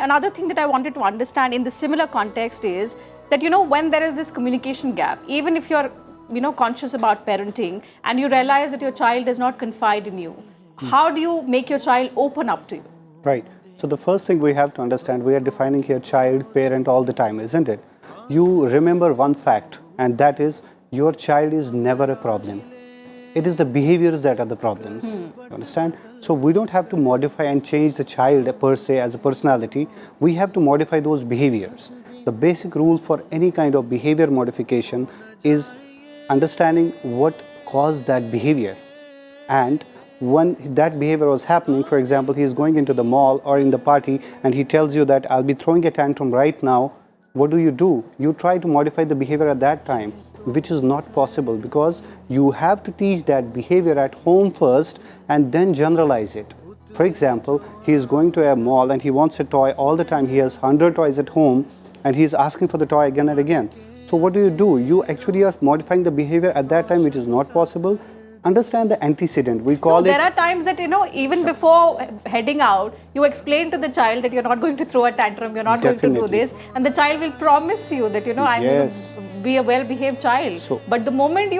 another thing that I wanted to understand in the similar context is that, when there is this communication gap, even if you're, conscious about parenting and you realize that your child does not confide in you, how do you make your child open up to you? Right. So the first thing we have to understand, we are defining here child, parent all the time, isn't it? You remember one fact, and that is your child is never a problem. It is the behaviors that are the problems. You understand? So we don't have to modify and change the child per se as a personality. We have to modify those behaviors. The basic rule for any kind of behavior modification is understanding what caused that behavior. And when that behavior was happening, for example, he is going into the mall or in the party and he tells you that I'll be throwing a tantrum right now, what do? You try to modify the behavior at that time, which is not possible, because you have to teach that behavior at home first and then generalize it. For example, he is going to a mall and he wants a toy all the time. He has 100 toys at home and he is asking for the toy again and again. So what do? You actually are modifying the behavior at that time, which is not possible. Understand the antecedent. We call it. There are times that, even before heading out, you explain to the child that you're not going to throw a tantrum, you're not going to do this, and the child will promise you that, I'm going to be a well-behaved child. So, but the moment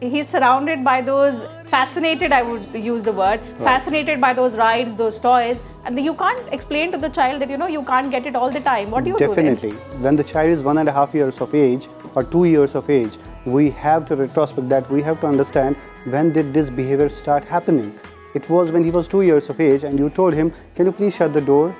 he's surrounded by those, fascinated, I would use the word, fascinated by those rides, those toys, and you can't explain to the child that, you can't get it all the time. What do you do then? Definitely. When the child is 1.5 years of age or 2 years of age, we have to retrospect that. We have to understand, when did this behavior start happening? It was when he was 2 years of age and you told him, can you please shut the door?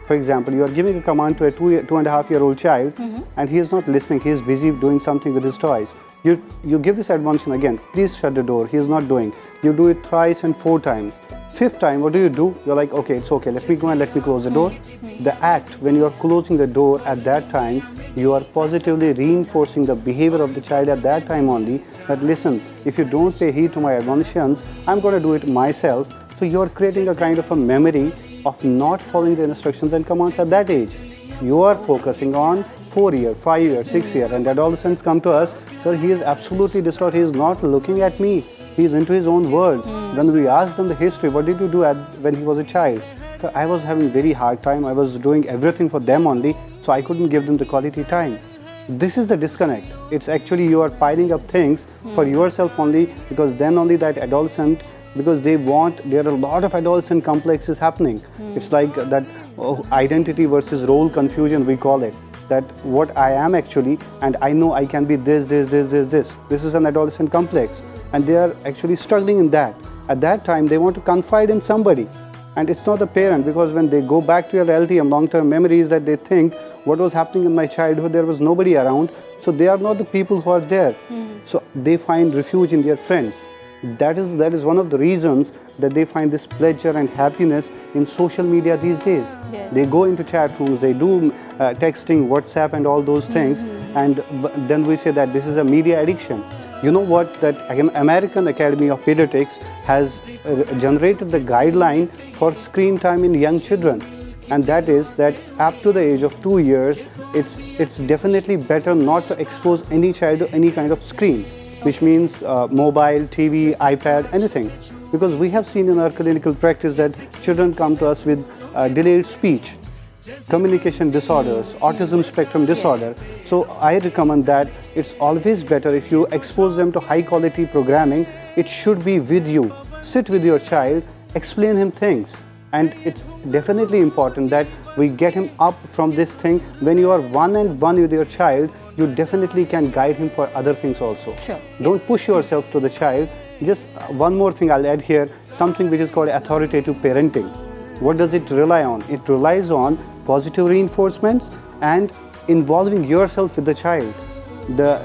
For example, you are giving a command to a 2.5-year-old child and he is not listening. He is busy doing something with his toys. You give this admonition again, please shut the door. He is not doing. You do it thrice and 4 times. 5th time, what do? You're like, okay, it's okay. Let me go and let me close the door. The act, when you are closing the door at that time, you are positively reinforcing the behavior of the child at that time only, that listen, if you don't pay heed to my admonitions, I'm going to do it myself. So you are creating a kind of a memory of not following the instructions and commands at that age. You are focusing on 4-year, 5-year, 6-year, and adolescents come to us, sir, he is absolutely distraught. He is not looking at me. He is into his own world. When we ask them the history, what did you do when he was a child? So I was having very hard time. I was doing everything for them only, so I couldn't give them the quality time. This is the disconnect. It's actually you are piling up things for yourself only, because then only that adolescent, because there are a lot of adolescent complexes happening. It's like that identity versus role confusion, we call it. That what I am actually, and I know I can be this. This is an adolescent complex. And they are actually struggling in that. At that time, they want to confide in somebody. And it's not the parent, because when they go back to your LTM, long-term memories, that they think, what was happening in my childhood, there was nobody around. So they are not the people who are there. So they find refuge in their friends. That is one of the reasons that they find this pleasure and happiness in social media these days. Yeah. They go into chat rooms, they do texting, WhatsApp and all those things. And then we say that this is a media addiction. You know what, that American Academy of Pediatrics has generated the guideline for screen time in young children. And that is that up to the age of 2 years, it's definitely better not to expose any child to any kind of screen, which means mobile, TV, iPad, anything. Because we have seen in our clinical practice that children come to us with delayed speech, communication disorders, autism spectrum disorder. So I recommend that it's always better if you expose them to high quality programming. It should be with you. Sit with your child, explain him things. And it's definitely important that we get him up from this thing. When you are one-on-one with your child, you definitely can guide him for other things also. Sure. Don't push yourself to the child. Just one more thing I'll add here, something which is called authoritative parenting. What does it rely on? It relies on positive reinforcements and involving yourself with the child. The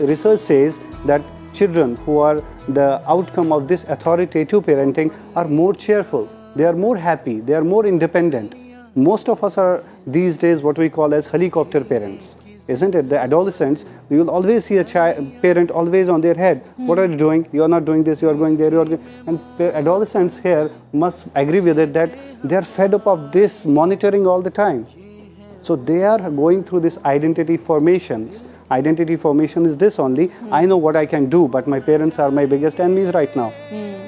research says that children who are the outcome of this authoritative parenting are more cheerful, they are more happy, they are more independent. Most of us are these days what we call as helicopter parents, isn't it? The adolescents, you will always see a parent always on their head. What are you doing? You are not doing this, you are going there, you are going. And adolescents here must agree with it that they are fed up of this monitoring all the time. So they are going through this identity formations identity formation is this only. I know what I can do, but my parents are my biggest enemies right now.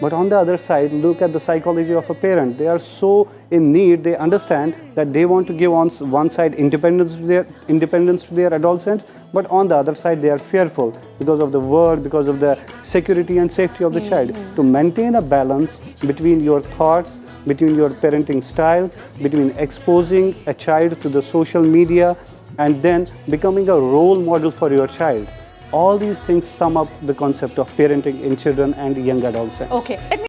But on the other side, look at the psychology of a parent. They are so in need. They understand that they want to give on one side independence to their adolescents, but on the other side they are fearful because of the world, because of the security and safety of the child. To maintain a balance between your thoughts, between your parenting styles, between exposing a child to the social media and then becoming a role model for your child. All these things sum up the concept of parenting in children and young adolescents. Okay. Let me